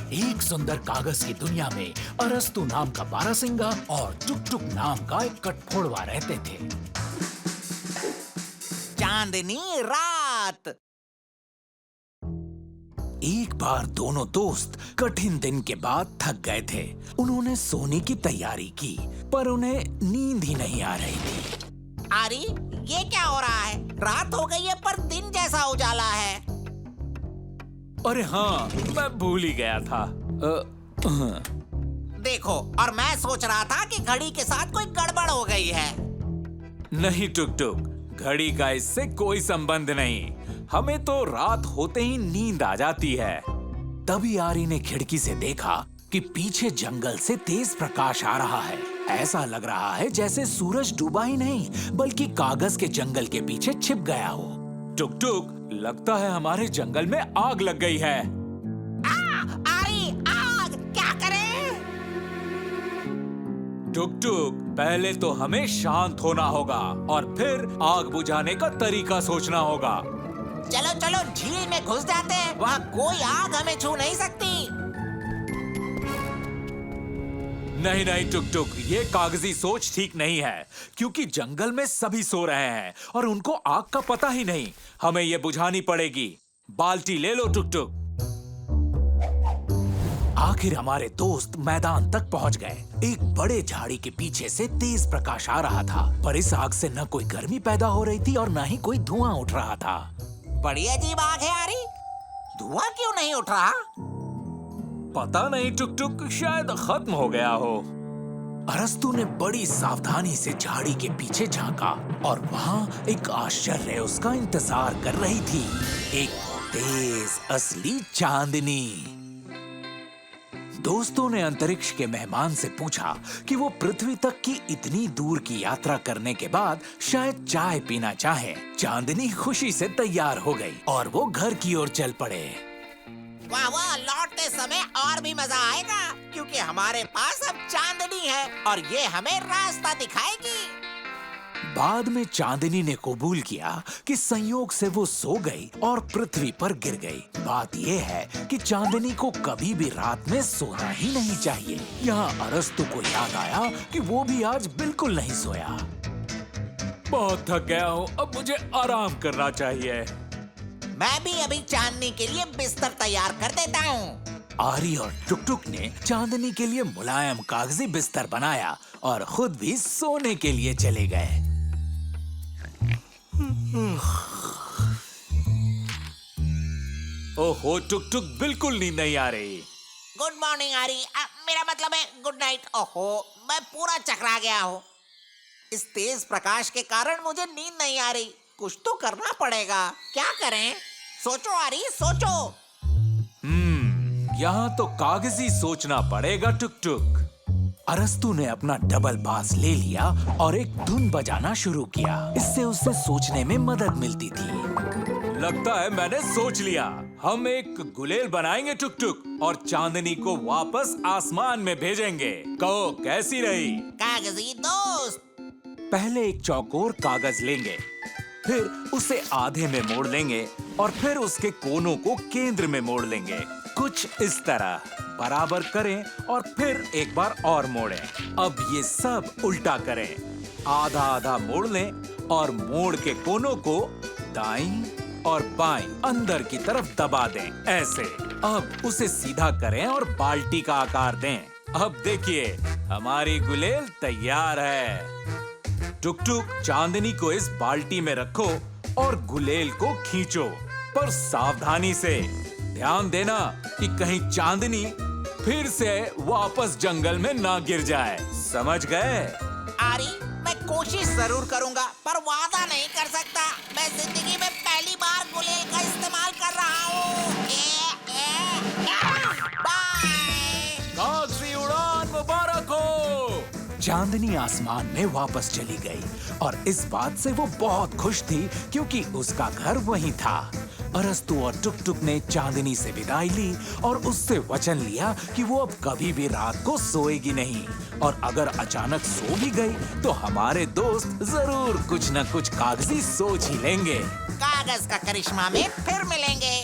एक सुंदर कागज की दुनिया में अरस्तु नाम का बारहसिंगा और टुक टुक नाम का एक कठफोड़वा रहते थे। चांदनी रात। एक बार दोनों दोस्त कठिन दिन के बाद थक गए थे। उन्होंने सोने की तैयारी की, पर उन्हें नींद ही नहीं आ रही थी। अरे ये क्या हो रहा है? रात हो गई है पर दिन जैसा उजाला है। अरे हाँ, मैं भूल ही गया था। देखो, और मैं सोच रहा था कि घड़ी के साथ कोई गड़बड़ हो गई है। नहीं टुक टुक, घड़ी का इससे कोई संबंध नहीं। हमें तो रात होते ही नींद आ जाती है। तभी आरी ने खिड़की से देखा कि पीछे जंगल से तेज प्रकाश आ रहा है। ऐसा लग रहा है जैसे सूरज डूबा ही नहीं, बल्कि कागज के जंगल के पीछे छिप गया हो। टुक टुक, लगता है हमारे जंगल में आग लग गई है। आरी, आग! क्या करें? टुक टुक, पहले तो हमें शांत होना होगा और फिर आग बुझाने का तरीका सोचना होगा। चलो चलो, झील में घुस जाते हैं। वहाँ कोई आग हमें छू नहीं सकती। नहीं नहीं टुक टुक, ये कागजी सोच ठीक नहीं है, क्योंकि जंगल में सभी सो रहे हैं और उनको आग का पता ही नहीं। हमें ये बुझानी पड़ेगी। बाल्टी ले लो टुक टुक। आखिर हमारे दोस्त मैदान तक पहुंच गए। एक बड़े झाड़ी के पीछे से तेज प्रकाश आ रहा था, पर इस आग से न कोई गर्मी पैदा हो रही थी और न ही कोई धुआं उठ रहा था। बड़ी अजीब आग है आरी। धुआं क्यों नहीं उठ रहा? पता नहीं टुक टुक, शायद खत्म हो गया हो। अरस्तु ने बड़ी सावधानी से झाड़ी के पीछे झांका और वहां एक आश्चर्य उसका इंतजार कर रही थी। एक तेज असली चांदनी। दोस्तों ने अंतरिक्ष के मेहमान से पूछा कि वो पृथ्वी तक की इतनी दूर की यात्रा करने के बाद शायद चाय पीना चाहे। चांदनी खुशी से तैयार हो गई और वो घर की ओर चल पड़े। वाह वाह, लौटते समय और भी मजा आएगा, क्योंकि हमारे पास अब चांदनी है और ये हमें रास्ता दिखाएगी। बाद में चांदनी ने कबूल किया कि संयोग से वो सो गई और पृथ्वी पर गिर गई। बात ये है कि चांदनी को कभी भी रात में सोना ही नहीं चाहिए। यहाँ अरस्तु को याद आया कि वो भी आज बिल्कुल नहीं सोया। बहुत थक गया हूँ, अब मुझे आराम करना चाहिए। मैं भी अभी चांदनी के लिए बिस्तर तैयार कर देता हूँ। आरी और टुक टुक ने चांदनी के लिए मुलायम कागजी बिस्तर बनाया और खुद भी सोने के लिए चले गए। ओहो टुक टुक, बिल्कुल नींद नहीं आ रही। गुड मॉर्निंग आरी। मेरा मतलब है गुड नाइट। ओहो, मैं पूरा चकरा गया हूँ। इस तेज प्रकाश के कारण मुझे नींद नहीं आ रही। कुछ तो करना पड़ेगा। क्या करें? सोचो आरी, सोचो। यहाँ तो कागजी सोचना पड़ेगा टुक टुक। अरस्तु ने अपना डबल बास ले लिया और एक धुन बजाना शुरू किया। इससे उसे सोचने में मदद मिलती थी। लगता है मैंने सोच लिया। हम एक गुलेल बनाएंगे टुक टुक और चांदनी को वापस आसमान में भेजेंगे। कहो कैसी रही? कागजी दोस्त। पहले एक चौकोर कागज लेंगे, फिर उसे आधे में मोड़ लेंगे और फिर उसके कोनों को केंद्र में मोड़ लेंगे। कुछ इस तरह बराबर करें और फिर एक बार और मोड़ें। अब ये सब उल्टा करें। आधा आधा मोड़ लें और मोड़ के कोनों को दाईं और बाईं अंदर की तरफ दबा दें, ऐसे। अब उसे सीधा करें और बाल्टी का आकार दें। अब देखिए, हमारी गुलेल तैयार है। टुक टुक, चांदनी को इस बाल्टी में रखो और गुलेल को खींचो, पर सावधानी से। ध्यान देना कि कहीं चांदनी फिर से वापस जंगल में ना गिर जाए। समझ गए? आरी, मैं कोशिश जरूर करूंगा, पर वादा नहीं कर सकता। मैं जिंदगी में पहली बार गुलेल का इस्तेमाल कर रहा हूँ। बाय। कागजी उड़ान मुबारक हो। चांदनी आसमान में वापस चली गई और इस बात से वो बहुत खुश थी, क्योंकि उसका घर वहीं था। अरस्तु और टुक टुक ने चांदनी से विदाई ली और उससे वचन लिया कि वो अब कभी भी रात को सोएगी नहीं, और अगर अचानक सो भी गई तो हमारे दोस्त जरूर कुछ न कुछ कागजी सोच ही लेंगे। कागज का करिश्मा में फिर मिलेंगे।